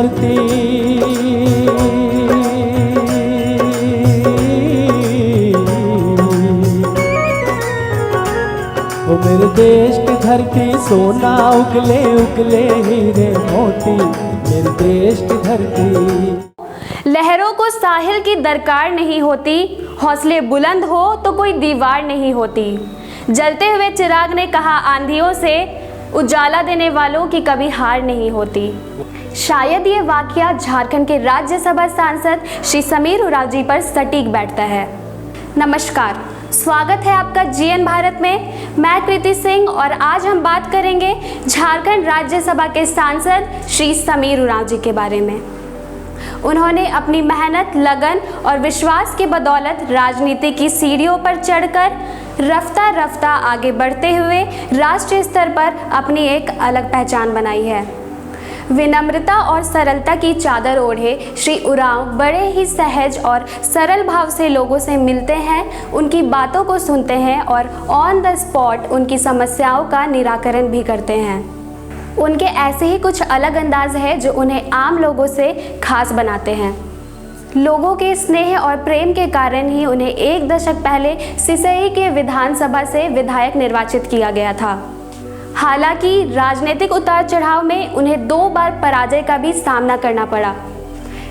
धरती, ओ मेरे देश की धरती सोना उगले उगले हीरे मोती, मेरे देश की धरती। लहरों को साहिल की दरकार नहीं होती, हौसले बुलंद हो तो कोई दीवार नहीं होती। जलते हुए चिराग ने कहा आंधियों से, उजाला देने वालों की कभी हार नहीं होती। शायद ये वाकया झारखंड के राज्यसभा सांसद श्री समीर उरांव जी पर सटीक बैठता है। नमस्कार, स्वागत है आपका जीएन भारत में। मैं कृति सिंह और आज हम बात करेंगे झारखंड राज्यसभा के सांसद श्री समीर उरांव जी के बारे में। उन्होंने अपनी मेहनत, लगन और विश्वास की बदौलत राजनीति की सीढ़ियों पर चढ़कर रफ्ता रफ्ता आगे बढ़ते हुए राष्ट्रीय स्तर पर अपनी एक अलग पहचान बनाई है। विनम्रता और सरलता की चादर ओढ़े श्री उरांव बड़े ही सहज और सरल भाव से लोगों से मिलते हैं, उनकी बातों को सुनते हैं और ऑन द स्पॉट उनकी समस्याओं का निराकरण भी करते हैं। उनके ऐसे ही कुछ अलग अंदाज है जो उन्हें आम लोगों से खास बनाते हैं। लोगों के स्नेह और प्रेम के कारण ही उन्हें एक दशक पहले सिसई के विधानसभा से विधायक निर्वाचित किया गया था। हालांकि राजनीतिक उतार चढ़ाव में उन्हें 2 बार पराजय का भी सामना करना पड़ा,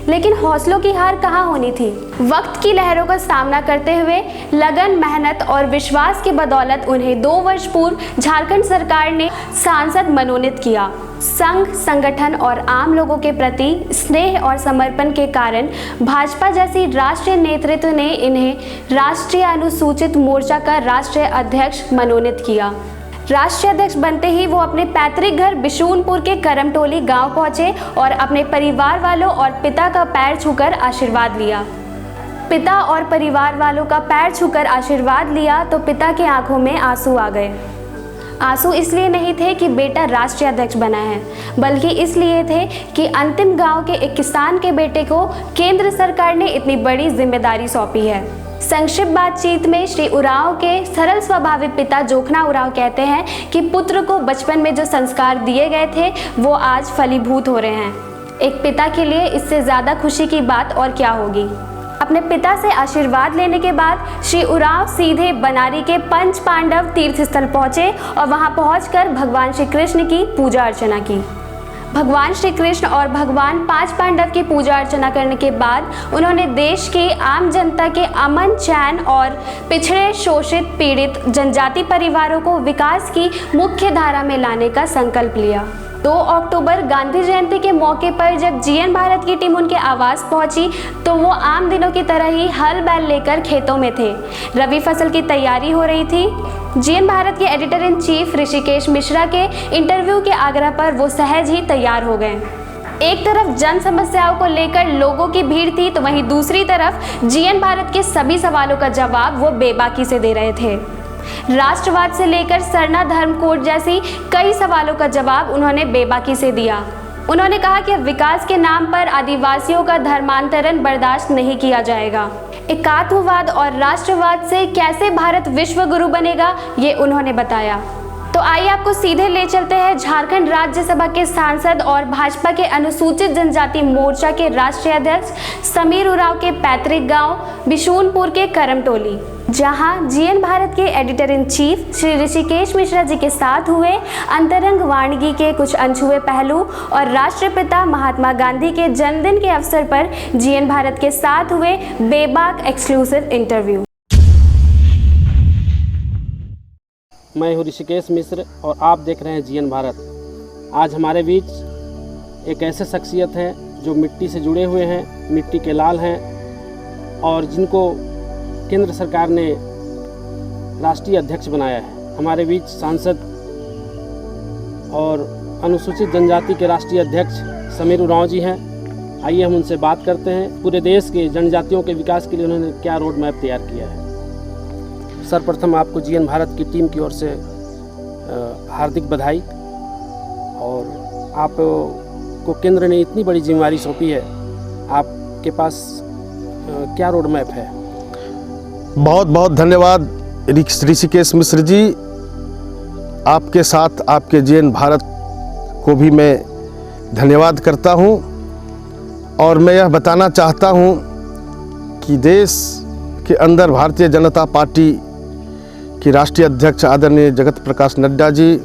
लेकिन हौसलों की हार कहाँ होनी थी। वक्त की लहरों का सामना करते हुए लगन, मेहनत और विश्वास की बदौलत उन्हें 2 वर्ष पूर्व झारखंड सरकार ने सांसद मनोनीत किया। संघ, संगठन और आम लोगों के प्रति स्नेह और समर्पण के कारण भाजपा जैसी राष्ट्रीय नेतृत्व ने इन्हें राष्ट्रीय अनुसूचित मोर्चा का राष्ट्रीय अध्यक्ष मनोनीत किया। राष्ट्रीय अध्यक्ष बनते ही वो अपने पैतृक घर बिशुनपुर के करमटोली गांव पहुंचे और अपने परिवार वालों और पिता का पैर छूकर आशीर्वाद लिया। पिता और परिवार वालों का पैर छूकर आशीर्वाद लिया तो पिता की आंखों में आंसू आ गए। आंसू इसलिए नहीं थे कि बेटा राष्ट्रीय अध्यक्ष बना है, बल्कि इसलिए थे कि अंतिम गांव के एक किसान के बेटे को केंद्र सरकार ने इतनी बड़ी जिम्मेदारी सौंपी है। संक्षिप्त बातचीत में श्री उरांव के सरल स्वभाविक पिता जोखना उरांव कहते हैं कि पुत्र को बचपन में जो संस्कार दिए गए थे वो आज फलीभूत हो रहे हैं। एक पिता के लिए इससे ज़्यादा खुशी की बात और क्या होगी। अपने पिता से आशीर्वाद लेने के बाद श्री उरांव सीधे बनारी के पंच पांडव तीर्थ स्थल पहुँचे और वहाँ पहुँचकर भगवान श्री कृष्ण की पूजा अर्चना की। भगवान श्री कृष्ण और भगवान 5 पांडव की पूजा अर्चना करने के बाद उन्होंने देश की आम जनता के अमन, चैन और पिछड़े, शोषित, पीड़ित जनजाति परिवारों को विकास की मुख्य धारा में लाने का संकल्प लिया। 2 अक्टूबर गांधी जयंती के मौके पर जब जीएन भारत की टीम उनके आवास पहुंची तो वो आम दिनों की तरह ही हल बैल लेकर खेतों में थे। रबी फसल की तैयारी हो रही थी। जीएन भारत के editor in chief Rishikesh Mishra के इंटरव्यू के आग्रह पर वो सहज ही तैयार हो गए। एक तरफ जन समस्याओं को लेकर लोगों की भीड़ थी तो वहीं दूसरी तरफ जीएन भारत के सभी सवालों का जवाब वो बेबाकी से दे रहे थे। राष्ट्रवाद से लेकर सरना धर्म कोड जैसी कई सवालों का जवाब उन्होंने बेबाकी से दिया। उन्होंने कहा कि विकास के नाम पर आदिवासियों का धर्मांतरण बर्दाश्त नहीं किया जाएगा। एकात्मवाद और राष्ट्रवाद से कैसे भारत विश्व गुरु बनेगा, ये उन्होंने बताया। तो आइए आपको सीधे ले चलते हैं झारखंड राज्यसभा के सांसद और भाजपा के अनुसूचित जनजाति मोर्चा के राष्ट्रीय अध्यक्ष समीर उरांव के पैतृक गांव बिशुनपुर के करमटोली, जहां जीएन भारत के editor in chief Shri Rishikesh Mishra ji के साथ हुए अंतरंग वाणिज्य के कुछ अनछुए पहलू और राष्ट्रपिता महात्मा गांधी के जन्मदिन के अवसर पर जीएन भारत के साथ हुए बेबाक एक्सक्लूसिव इंटरव्यू। मैं हूँ ऋषिकेश मिश्र और आप देख रहे हैं जीएन भारत। आज हमारे बीच एक ऐसे शख्सियत हैं जो मिट्टी से जुड़े हुए हैं, मिट्टी के लाल हैं और जिनको केंद्र सरकार ने राष्ट्रीय अध्यक्ष बनाया है। हमारे बीच सांसद और अनुसूचित जनजाति के राष्ट्रीय अध्यक्ष समीर उरांव जी हैं। आइए हम उनसे बात करते हैं। पूरे देश के जनजातियों के विकास के लिए उन्होंने क्या रोड मैप तैयार किया है। सर्वप्रथम आपको जीएन भारत की टीम की ओर से हार्दिक बधाई। और आपको केंद्र ने इतनी बड़ी जिम्मेदारी सौंपी है, आपके पास क्या रोड मैप है? बहुत बहुत धन्यवाद ऋषिकेश मिश्र जी। आपके साथ आपके जीएन भारत को भी मैं धन्यवाद करता हूं। और मैं यह बताना चाहता हूँ कि देश के अंदर भारतीय जनता पार्टी की राष्ट्रीय अध्यक्ष आदरणीय जगत प्रकाश नड्डा जी,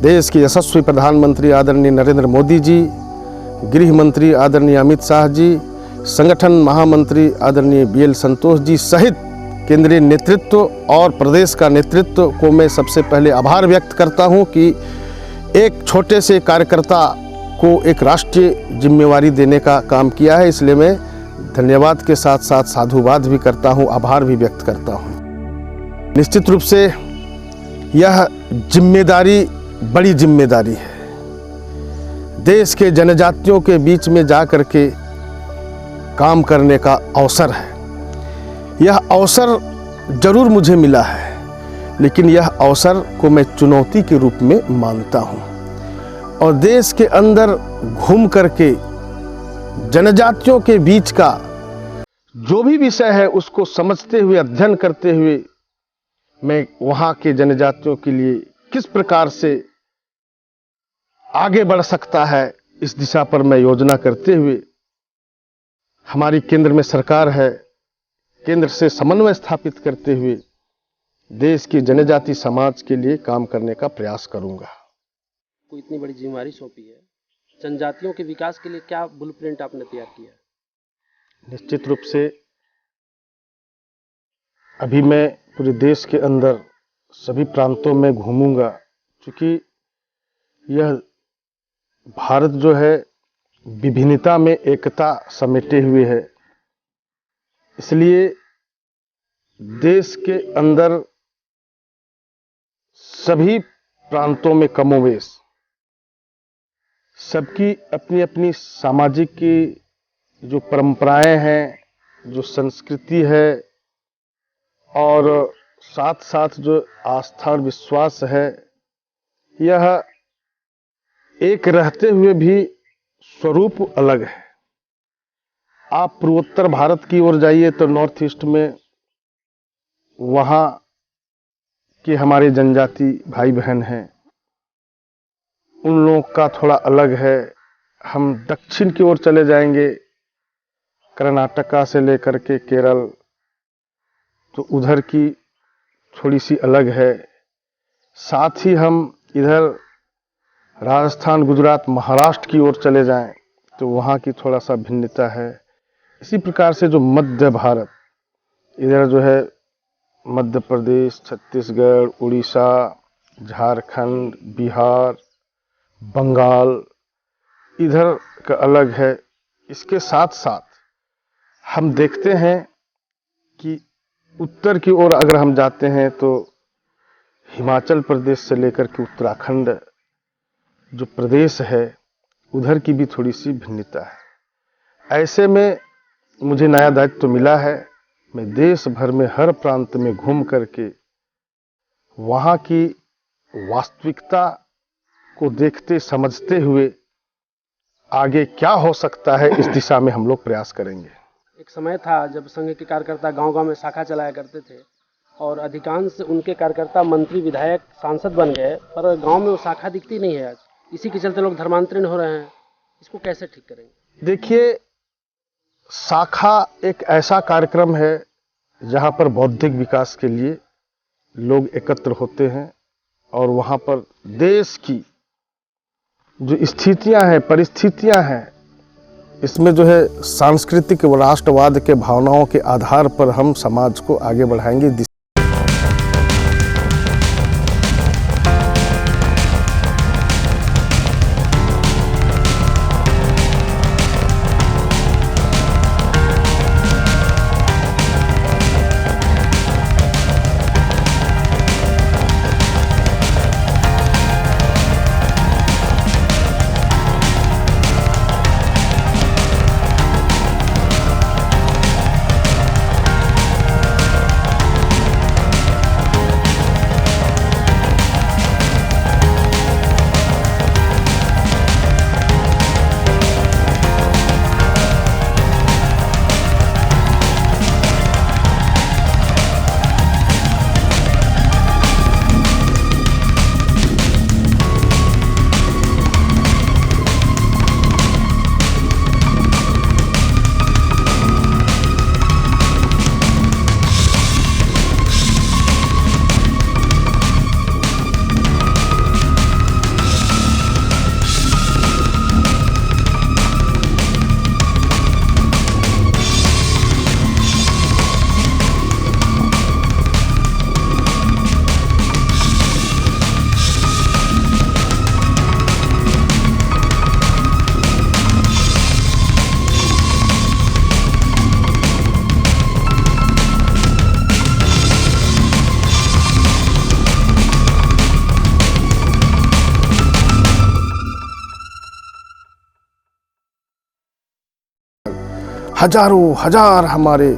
देश के यशस्वी प्रधानमंत्री आदरणीय नरेंद्र मोदी जी, गृह मंत्री आदरणीय अमित शाह जी, संगठन महामंत्री आदरणीय BL संतोष जी सहित केंद्रीय नेतृत्व और प्रदेश का नेतृत्व को मैं सबसे पहले आभार व्यक्त करता हूं कि एक छोटे से कार्यकर्ता को एक राष्ट्रीय जिम्मेवारी देने का काम किया है। इसलिए मैं धन्यवाद के साथ साथ साधुवाद भी करता हूं, आभार भी व्यक्त करता हूं। निश्चित रूप से यह जिम्मेदारी बड़ी जिम्मेदारी है। देश के जनजातियों के बीच में जा कर के काम करने का अवसर है। यह अवसर जरूर मुझे मिला है, लेकिन यह अवसर को मैं चुनौती के रूप में मानता हूँ और देश के अंदर घूम करके जनजातियों के बीच का जो भी विषय है उसको समझते हुए, अध्ययन करते हुए मैं वहाँ के जनजातियों के लिए किस प्रकार से आगे बढ़ सकता है, इस दिशा पर मैं योजना करते हुए, हमारी केंद्र में सरकार है, केंद्र से समन्वय स्थापित करते हुए देश की जनजाति समाज के लिए काम करने का प्रयास करूंगा। को इतनी बड़ी जिम्मेदारी सौंपी है, जनजातियों के विकास के लिए क्या ब्लूप्रिंट आपने तैयार किया है? निश्चित रूप से अभी मैं पूरे देश के अंदर सभी प्रांतों में घूमूंगा, क्योंकि यह भारत जो है विभिन्नता में एकता समेटे हुए है। इसलिए देश के अंदर सभी प्रांतों में कमोवेश सबकी अपनी अपनी सामाजिक की जो परंपराएं हैं, जो संस्कृति है और साथ साथ जो आस्था और विश्वास है, यह एक रहते हुए भी स्वरूप अलग है। आप पूर्वोत्तर भारत की ओर जाइए तो नॉर्थ ईस्ट में वहाँ के हमारे जनजाति भाई बहन हैं, उन लोगों का थोड़ा अलग है। हम दक्षिण की ओर चले जाएंगे, कर्नाटका से लेकर के केरल, तो उधर की थोड़ी सी अलग है। साथ ही हम इधर राजस्थान, गुजरात, महाराष्ट्र की ओर चले जाएं तो वहाँ की थोड़ा सा भिन्नता है। इसी प्रकार से जो मध्य भारत, इधर जो है मध्य प्रदेश, छत्तीसगढ़, उड़ीसा, झारखंड, बिहार, बंगाल, इधर का अलग है। इसके साथ साथ हम देखते हैं कि उत्तर की ओर अगर हम जाते हैं तो हिमाचल प्रदेश से लेकर के उत्तराखंड जो प्रदेश है, उधर की भी थोड़ी सी भिन्नता है। ऐसे में मुझे नया दायित्व तो मिला है, मैं देश भर में हर प्रांत में घूम करके वहाँ की वास्तविकता को देखते समझते हुए आगे क्या हो सकता है, इस दिशा में हम लोग प्रयास करेंगे। एक समय था जब संघ के कार्यकर्ता गांव-गांव में शाखा चलाया करते थे और अधिकांश उनके कार्यकर्ता मंत्री, विधायक, सांसद बन गए, पर गांव में वो शाखा दिखती नहीं है आज। इसी के चलते लोग धर्मांतरण हो रहे हैं। इसको कैसे ठीक करेंगे? देखिए, शाखा एक ऐसा कार्यक्रम है जहाँ पर बौद्धिक विकास के लिए लोग एकत्र होते हैं और वहाँ पर देश की जो स्थितियाँ हैं, परिस्थितियाँ हैं, इसमें जो है सांस्कृतिक व राष्ट्रवाद के भावनाओं के आधार पर हम समाज को आगे बढ़ाएंगे। हजारों हजार हमारे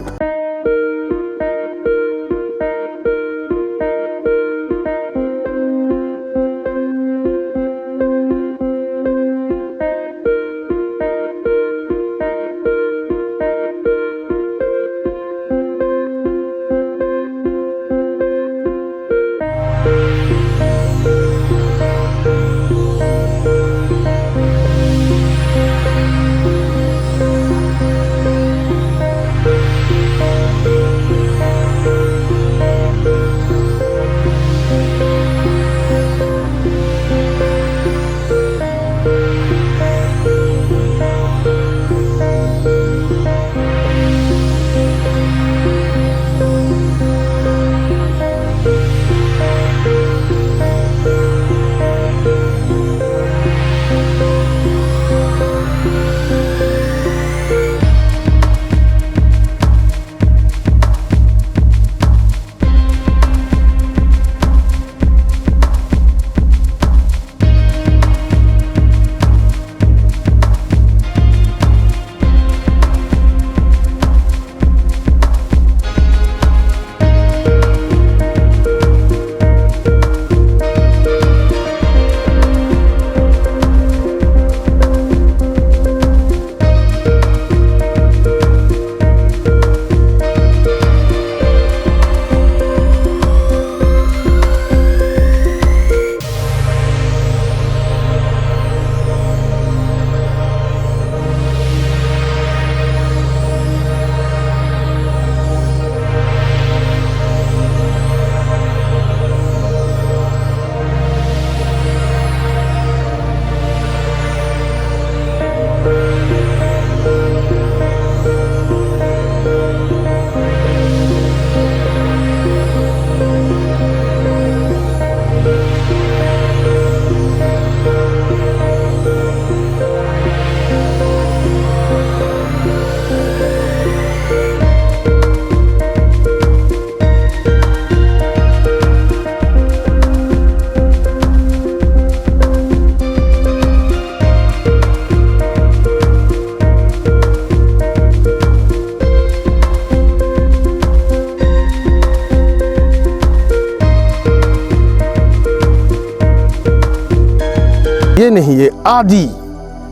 ये नहीं, ये आदि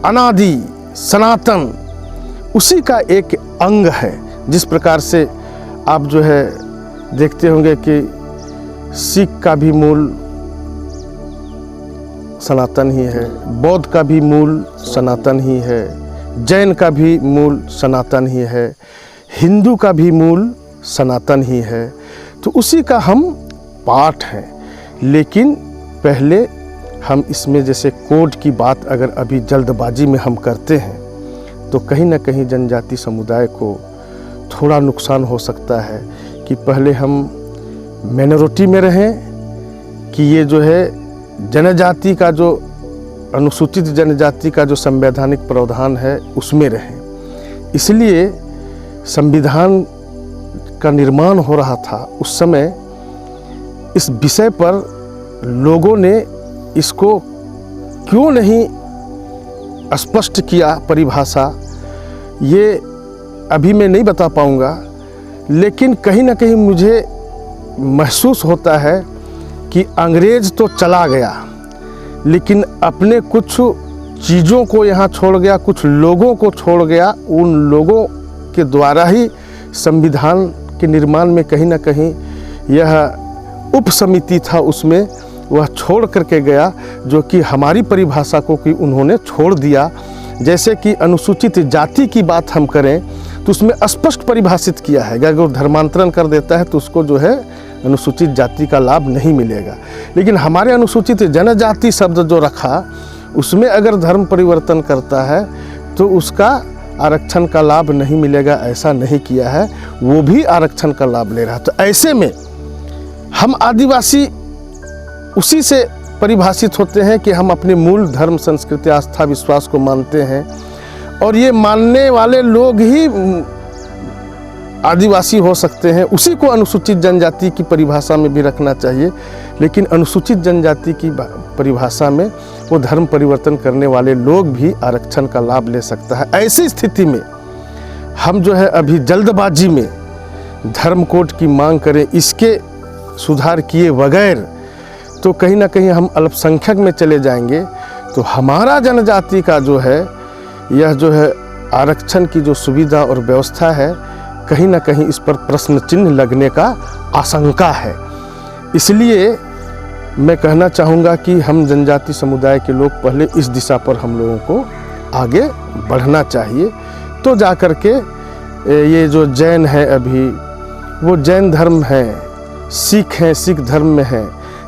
अनादि सनातन उसी का एक अंग है। जिस प्रकार से आप जो है देखते होंगे कि सिख का भी मूल सनातन ही है, बौद्ध का भी मूल सनातन ही है, जैन का भी मूल सनातन ही है, हिंदू का भी मूल सनातन ही है। तो उसी का हम पाठ हैं। लेकिन पहले हम इसमें जैसे कोड की बात अगर अभी जल्दबाजी में हम करते हैं तो कहीं ना कहीं जनजाति समुदाय को थोड़ा नुकसान हो सकता है कि पहले हम माइनॉरिटी में रहें कि ये जो है जनजाति का जो अनुसूचित जनजाति का जो संवैधानिक प्रावधान है उसमें रहें। इसलिए संविधान का निर्माण हो रहा था उस समय इस विषय पर लोगों ने इसको क्यों नहीं स्पष्ट किया परिभाषा, ये अभी मैं नहीं बता पाऊंगा। लेकिन कहीं ना कहीं मुझे महसूस होता है कि अंग्रेज तो चला गया लेकिन अपने कुछ चीज़ों को यहाँ छोड़ गया, कुछ लोगों को छोड़ गया। उन लोगों के द्वारा ही संविधान के निर्माण में कहीं ना कहीं यह उप समिति था, उसमें वह छोड़ करके गया जो कि हमारी परिभाषा को कि उन्होंने छोड़ दिया। जैसे कि अनुसूचित जाति की बात हम करें तो उसमें स्पष्ट परिभाषित किया है कि अगर धर्मांतरण कर देता है तो उसको जो है अनुसूचित जाति का लाभ नहीं मिलेगा। लेकिन हमारे अनुसूचित जनजाति शब्द जो रखा उसमें अगर धर्म परिवर्तन करता है तो उसका आरक्षण का लाभ नहीं मिलेगा, ऐसा नहीं किया है, वो भी आरक्षण का लाभ ले रहा है। तो ऐसे में हम आदिवासी उसी से परिभाषित होते हैं कि हम अपने मूल धर्म संस्कृति आस्था विश्वास को मानते हैं और ये मानने वाले लोग ही आदिवासी हो सकते हैं। उसी को अनुसूचित जनजाति की परिभाषा में भी रखना चाहिए। लेकिन अनुसूचित जनजाति की परिभाषा में वो धर्म परिवर्तन करने वाले लोग भी आरक्षण का लाभ ले सकता है। ऐसी स्थिति में हम जो है अभी जल्दबाजी में धर्म कोड की मांग करें, इसके सुधार किए बगैर, तो कहीं ना कहीं हम अल्पसंख्यक में चले जाएंगे। तो हमारा जनजाति का जो है यह जो है आरक्षण की जो सुविधा और व्यवस्था है, कहीं ना कहीं इस पर प्रश्न चिन्ह लगने का आशंका है। इसलिए मैं कहना चाहूँगा कि हम जनजाति समुदाय के लोग पहले इस दिशा पर हम लोगों को आगे बढ़ना चाहिए, तो जा कर के ये जो जैन है अभी वो जैन धर्म है, सिख हैं सिख धर्म में है,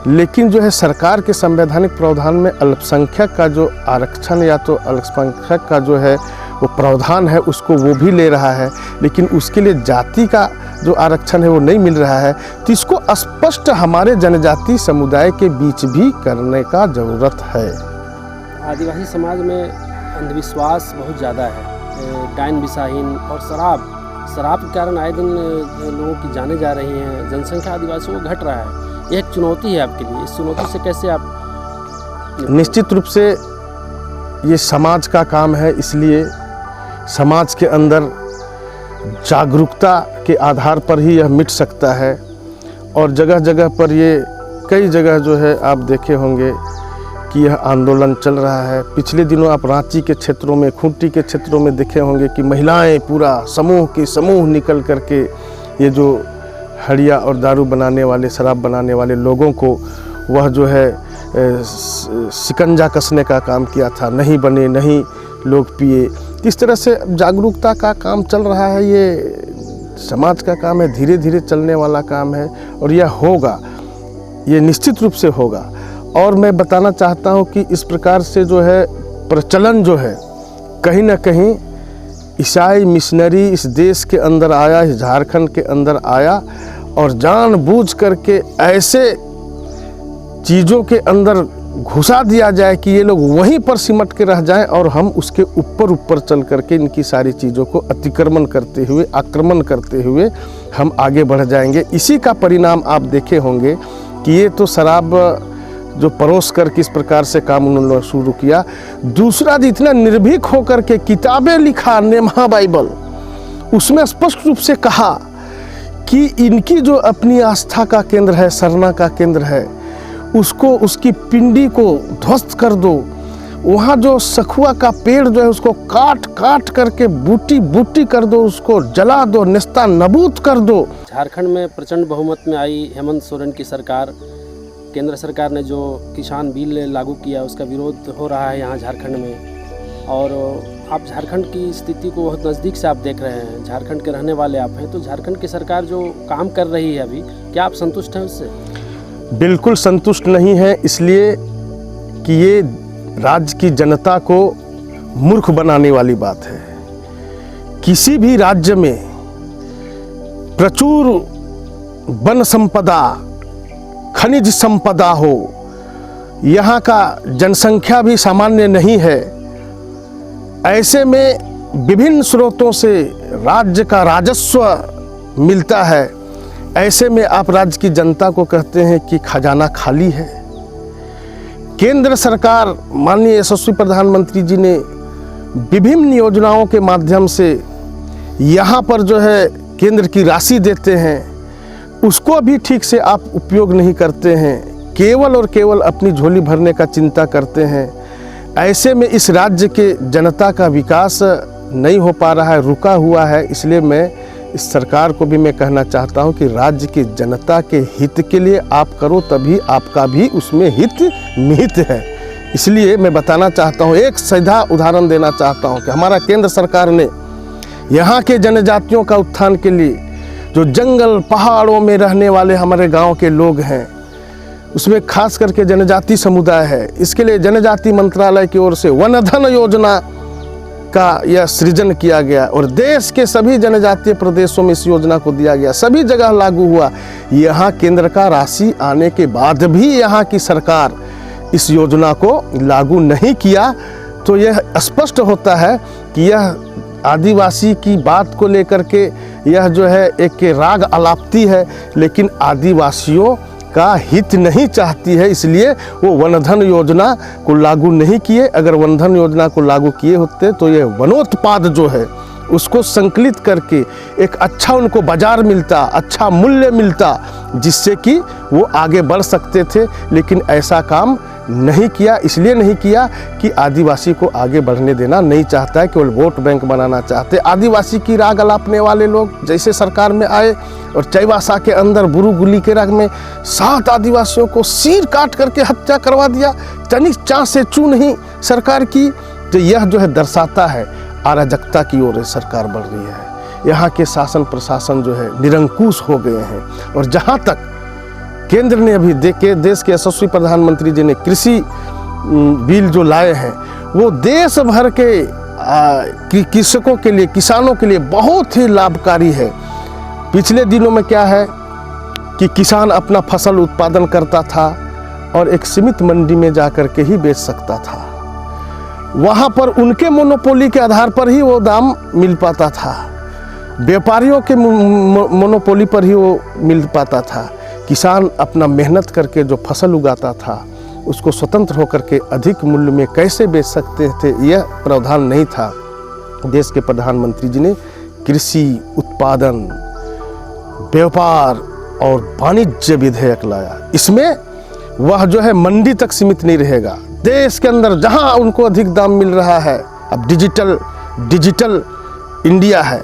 लेकिन जो है सरकार के संवैधानिक प्रावधान में अल्पसंख्यक का जो आरक्षण या तो अल्पसंख्यक का जो है वो प्रावधान है उसको वो भी ले रहा है, लेकिन उसके लिए जाति का जो आरक्षण है वो नहीं मिल रहा है। तो इसको स्पष्ट हमारे जनजाति समुदाय के बीच भी करने का ज़रूरत है। आदिवासी समाज में अंधविश्वास बहुत ज़्यादा है, डायन बिसाहीन और शराब के कारण आए दिन लोगों की जाने जा रही हैं, जनसंख्या आदिवासियों को घट रहा है। यह एक चुनौती है आपके लिए, इस चुनौती से कैसे आप? निश्चित रूप से ये समाज का काम है, इसलिए समाज के अंदर जागरूकता के आधार पर ही यह मिट सकता है। और जगह जगह पर ये कई जगह जो है आप देखे होंगे कि यह आंदोलन चल रहा है। पिछले दिनों आप रांची के क्षेत्रों में, खूंटी के क्षेत्रों में देखे होंगे कि महिलाएं पूरा समूह के समूह निकल करके ये जो हड़िया और दारू बनाने वाले, शराब बनाने वाले लोगों को वह जो है शिकंजा कसने का काम किया था, नहीं बने, नहीं लोग पिए। इस तरह से जागरूकता का काम चल रहा है, ये समाज का काम है, धीरे धीरे चलने वाला काम है और यह होगा, ये निश्चित रूप से होगा। और मैं बताना चाहता हूँ कि इस प्रकार से जो है प्रचलन जो है कहीं ना कहीं ईसाई मिशनरी इस देश के अंदर आया, इस झारखंड के अंदर आया और जानबूझ करके ऐसे चीज़ों के अंदर घुसा दिया जाए कि ये लोग वहीं पर सिमट के रह जाएं और हम उसके ऊपर चल करके इनकी सारी चीज़ों को अतिक्रमण करते हुए, आक्रमण करते हुए हम आगे बढ़ जाएंगे। इसी का परिणाम आप देखे होंगे कि ये तो शराब जो परोस कर किस प्रकार से काम उन्होंने शुरू किया। दूसरा इतना निर्भीक होकर के किताबें लिखा, नेमा बाइबल, उसमें स्पष्ट रूप से कहा कि इनकी जो अपनी आस्था का केंद्र है, सरना का केंद्र है, उसको, उसकी पिंडी को ध्वस्त कर दो। वहाँ जो सखुआ का पेड़ जो है उसको काट काट करके बूटी बूटी कर दो, उसको जला दो, नेस्ता नबूद कर दो। झारखंड में प्रचंड बहुमत में आई हेमंत सोरेन की सरकार, केंद्र सरकार ने जो किसान बिल लागू किया उसका विरोध हो रहा है यहाँ झारखंड में। और आप झारखंड की स्थिति को बहुत नज़दीक से आप देख रहे हैं, झारखंड के रहने वाले आप हैं, तो झारखंड की सरकार जो काम कर रही है अभी, क्या आप संतुष्ट हैं उससे? बिल्कुल संतुष्ट नहीं है, इसलिए कि ये राज्य की जनता को मूर्ख बनाने वाली बात है। किसी भी राज्य में प्रचुर वन संपदा, खनिज संपदा हो, यहाँ का जनसंख्या भी सामान्य नहीं है, ऐसे में विभिन्न स्रोतों से राज्य का राजस्व मिलता है। ऐसे में आप राज्य की जनता को कहते हैं कि खजाना खाली है। केंद्र सरकार, माननीय यशस्वी प्रधानमंत्री जी ने विभिन्न योजनाओं के माध्यम से यहाँ पर जो है केंद्र की राशि देते हैं, उसको भी ठीक से आप उपयोग नहीं करते हैं, केवल और केवल अपनी झोली भरने का चिंता करते हैं। ऐसे में इस राज्य के जनता का विकास नहीं हो पा रहा है, रुका हुआ है। इसलिए मैं इस सरकार को भी मैं कहना चाहता हूं कि राज्य की जनता के हित के लिए आप करो, तभी आपका भी उसमें हित निहित है। इसलिए मैं बताना चाहता हूं, एक सीधा उदाहरण देना चाहता हूं कि हमारा केंद्र सरकार ने यहाँ के जनजातियों का उत्थान के लिए, जो जंगल पहाड़ों में रहने वाले हमारे गांव के लोग हैं, उसमें खास करके जनजाति समुदाय है, इसके लिए जनजाति मंत्रालय की ओर से वन धन योजना का यह सृजन किया गया और देश के सभी जनजातीय प्रदेशों में इस योजना को दिया गया, सभी जगह लागू हुआ। यहाँ केंद्र का राशि आने के बाद भी यहाँ की सरकार इस योजना को लागू नहीं किया, तो यह स्पष्ट होता है कि यह आदिवासी की बात को लेकर के यह जो है एक राग अलापती है, लेकिन आदिवासियों का हित नहीं चाहती है। इसलिए वो वनधन योजना को लागू नहीं किए। अगर वनधन योजना को लागू किए होते तो ये वनोत्पाद जो है उसको संकलित करके एक अच्छा उनको बाजार मिलता, अच्छा मूल्य मिलता, जिससे कि वो आगे बढ़ सकते थे। लेकिन ऐसा काम नहीं किया। इसलिए नहीं किया कि आदिवासी को आगे बढ़ने देना नहीं चाहता है, केवल वोट बैंक बनाना चाहते। आदिवासी की राग अलापने वाले लोग जैसे सरकार में आए और चैवासा के अंदर बुरुगुली के राग में 7 आदिवासियों को सिर काट करके हत्या करवा दिया, तनिक चाँच से चू नहीं सरकार की। तो यह जो है दर्शाता है अराजकता की ओर सरकार बढ़ रही है। यहाँ के शासन प्रशासन जो है निरंकुश हो गए हैं। और जहाँ तक केंद्र ने अभी देश के यशस्वी प्रधानमंत्री जी ने कृषि बिल जो लाए हैं, वो देश भर के कृषकों के लिए, किसानों के लिए बहुत ही लाभकारी है। पिछले दिनों में क्या है कि किसान अपना फसल उत्पादन करता था और एक सीमित मंडी में जाकर के ही बेच सकता था। वहाँ पर उनके मोनोपोली के आधार पर ही वो दाम मिल पाता था, व्यापारियों के मोनोपोली पर ही वो मिल पाता था। किसान अपना मेहनत करके जो फसल उगाता था उसको स्वतंत्र होकर के अधिक मूल्य में कैसे बेच सकते थे, यह प्रावधान नहीं था। देश के प्रधानमंत्री जी ने कृषि उत्पादन, व्यापार और वाणिज्य विधेयक लाया। इसमें वह जो है मंडी तक सीमित नहीं रहेगा, देश के अंदर जहां उनको अधिक दाम मिल रहा है। अब डिजिटल इंडिया है।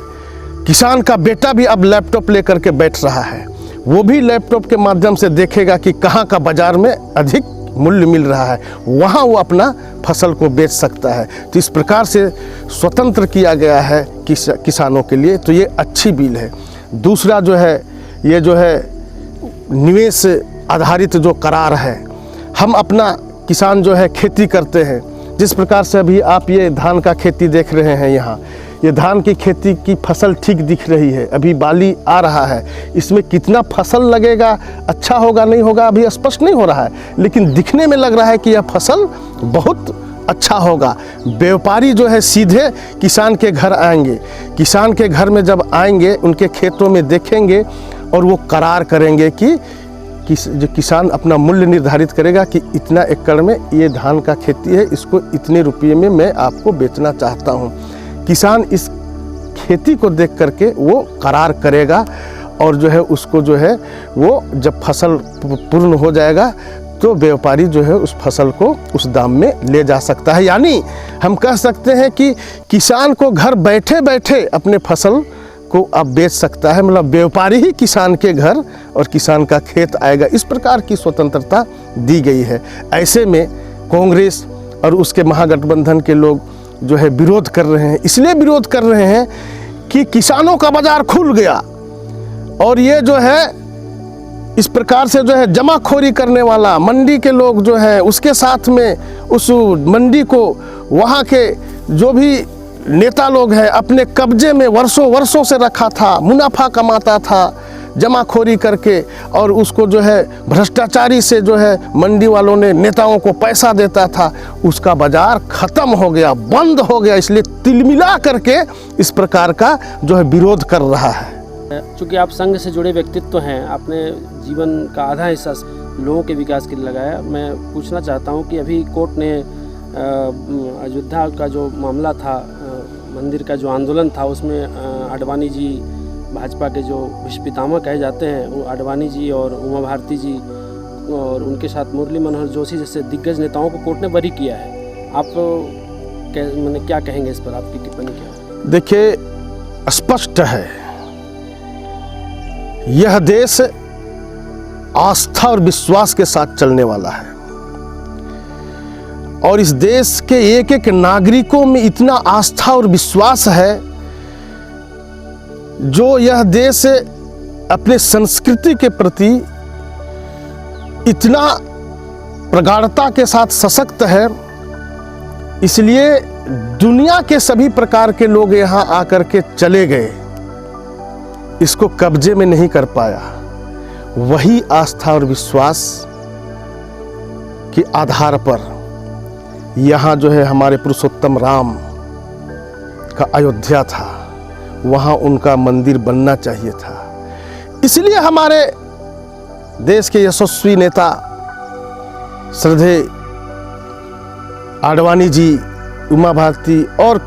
किसान का बेटा भी अब लैपटॉप लेकर के बैठ रहा है, वो भी लैपटॉप के माध्यम से देखेगा कि कहाँ का बाजार में अधिक मूल्य मिल रहा है, वहाँ वो अपना फसल को बेच सकता है। तो इस प्रकार से स्वतंत्र किया गया है किसानों के लिए, तो ये अच्छी बिल है। दूसरा जो है, ये जो है निवेश आधारित जो करार है, हम अपना किसान जो है खेती करते हैं। जिस प्रकार से अभी आप ये धान का खेती देख रहे हैं, यहाँ ये धान की खेती की फसल ठीक दिख रही है, अभी बाली आ रहा है। इसमें कितना फसल लगेगा, अच्छा होगा नहीं होगा अभी स्पष्ट नहीं हो रहा है, लेकिन दिखने में लग रहा है कि यह फसल बहुत अच्छा होगा। व्यापारी जो है सीधे किसान के घर आएंगे, किसान के घर में जब आएंगे उनके खेतों में देखेंगे और वो करार करेंगे कि जो किसान अपना मूल्य निर्धारित करेगा कि इतना एकड़ में ये धान का खेती है, इसको इतने रुपये में मैं आपको बेचना चाहता हूँ। किसान इस खेती को देख करके वो करार करेगा और जो है उसको जो है वो जब फसल पूर्ण हो जाएगा तो व्यापारी जो है उस फसल को उस दाम में ले जा सकता है। यानी हम कह सकते हैं कि किसान को घर बैठे बैठे अपने फसल को अब बेच सकता है, मतलब व्यापारी ही किसान के घर और किसान का खेत आएगा। इस प्रकार की स्वतंत्रता दी गई है। ऐसे में कांग्रेस और उसके महागठबंधन के लोग जो है विरोध कर रहे हैं। इसलिए विरोध कर रहे हैं कि किसानों का बाजार खुल गया और ये जो है इस प्रकार से जो है जमाखोरी करने वाला मंडी के लोग जो है उसके साथ में उस मंडी को वहाँ के जो भी नेता लोग हैं अपने कब्जे में वर्षों से रखा था, मुनाफा कमाता था जमाखोरी करके, और उसको जो है भ्रष्टाचारी से जो है मंडी वालों ने नेताओं को पैसा देता था, उसका बाजार खत्म हो गया, बंद हो गया। इसलिए तिलमिला करके इस प्रकार का जो है विरोध कर रहा है। चूँकि आप संघ से जुड़े व्यक्तित्व हैं, आपने जीवन का आधा हिस्सा लोगों के विकास के लिए लगाया। मैं पूछना चाहता हूँ कि अभी कोर्ट ने अयोध्या का जो मामला था, मंदिर का जो आंदोलन था, उसमें आडवाणी जी भाजपा के जो विश्व पितामह कहे जाते हैं, वो आडवाणी जी और उमा भारती जी और उनके साथ मुरली मनोहर जोशी जैसे दिग्गज नेताओं को कोर्ट ने बरी किया है। आप मैंने क्या कहेंगे इस पर, आपकी टिप्पणी क्या? देखिए, स्पष्ट है यह देश आस्था और विश्वास के साथ चलने वाला है और इस देश के एक एक नागरिकों में इतना आस्था और विश्वास है जो यह देश अपने संस्कृति के प्रति इतना प्रगाढ़ता के साथ सशक्त है। इसलिए दुनिया के सभी प्रकार के लोग यहाँ आकर के चले गए, इसको कब्जे में नहीं कर पाया। वही आस्था और विश्वास के आधार पर यहाँ जो है हमारे पुरुषोत्तम राम का अयोध्या था, वहाँ उनका मंदिर बनना चाहिए था। इसलिए हमारे देश के यशस्वी नेता श्रद्धेय आडवाणी जी, उमा भारती और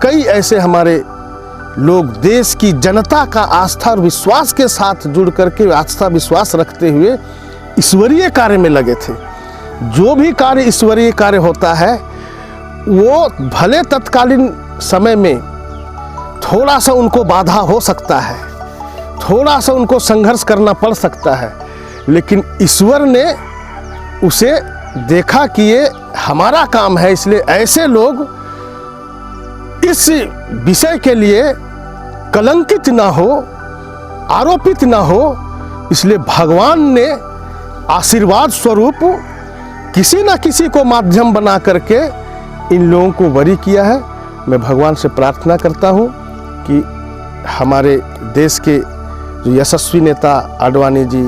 कई ऐसे हमारे लोग देश की जनता का आस्था और विश्वास के साथ जुड़ करके आस्था विश्वास रखते हुए ईश्वरीय कार्य में लगे थे। जो भी कार्य ईश्वरीय कार्य होता है वो भले तत्कालीन समय में थोड़ा सा उनको बाधा हो सकता है, थोड़ा सा उनको संघर्ष करना पड़ सकता है, लेकिन ईश्वर ने उसे देखा कि ये हमारा काम है, इसलिए ऐसे लोग इस विषय के लिए कलंकित ना हो, आरोपित ना हो, इसलिए भगवान ने आशीर्वाद स्वरूप किसी न किसी को माध्यम बना करके इन लोगों को बरी किया है। मैं भगवान से प्रार्थना करता हूँ कि हमारे देश के जो यशस्वी नेता आडवाणी जी,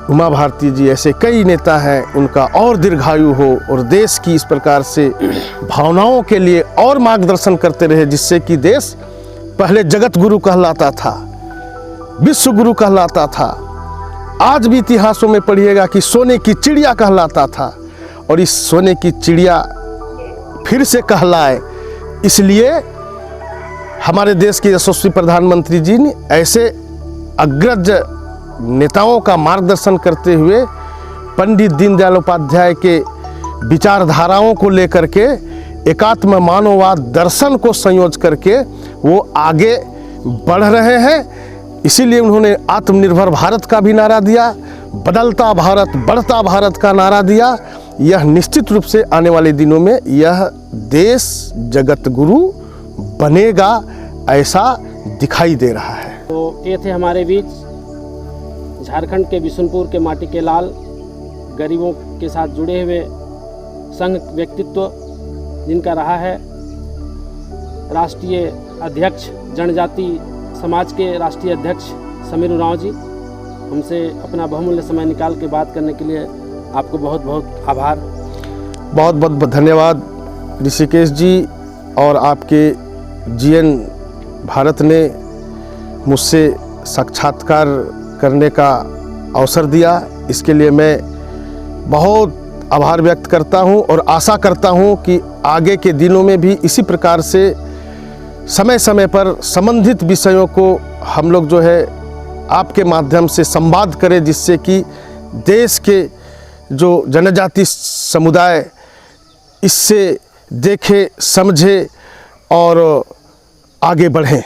उमा भारती जी, ऐसे कई नेता हैं, उनका और दीर्घायु हो और देश की इस प्रकार से भावनाओं के लिए और मार्गदर्शन करते रहे, जिससे कि देश पहले जगत गुरु कहलाता था, विश्व गुरु कहलाता था, आज भी इतिहासों में पढ़िएगा कि सोने की चिड़िया कहलाता था, और इस सोने की चिड़िया फिर से कहलाए, इसलिए हमारे देश के यशस्वी प्रधानमंत्री जी ने ऐसे अग्रज नेताओं का मार्गदर्शन करते हुए पंडित दीनदयाल उपाध्याय के विचारधाराओं को लेकर के एकात्म मानववाद दर्शन को संयोज करके वो आगे बढ़ रहे हैं। इसीलिए उन्होंने आत्मनिर्भर भारत का भी नारा दिया, बदलता भारत बढ़ता भारत का नारा दिया। यह निश्चित रूप से आने वाले दिनों में यह देश जगत गुरु बनेगा, ऐसा दिखाई दे रहा है। तो ये थे हमारे बीच झारखंड के बिशुनपुर के माटी के लाल, गरीबों के साथ जुड़े हुए संघ व्यक्तित्व, जिनका रहा है राष्ट्रीय अध्यक्ष, जनजाति समाज के राष्ट्रीय अध्यक्ष समीर उरांव जी। हमसे अपना बहुमूल्य समय निकाल के बात करने के लिए आपको बहुत बहुत आभार। बहुत बहुत धन्यवाद ऋषिकेश जी, और आपके जीएन भारत ने मुझसे साक्षात्कार करने का अवसर दिया, इसके लिए मैं बहुत आभार व्यक्त करता हूं और आशा करता हूं कि आगे के दिनों में भी इसी प्रकार से समय समय पर संबंधित विषयों को हम लोग जो है आपके माध्यम से संवाद करें, जिससे कि देश के जो जनजाति समुदाय इससे देखे, समझे और आगे बढ़ें।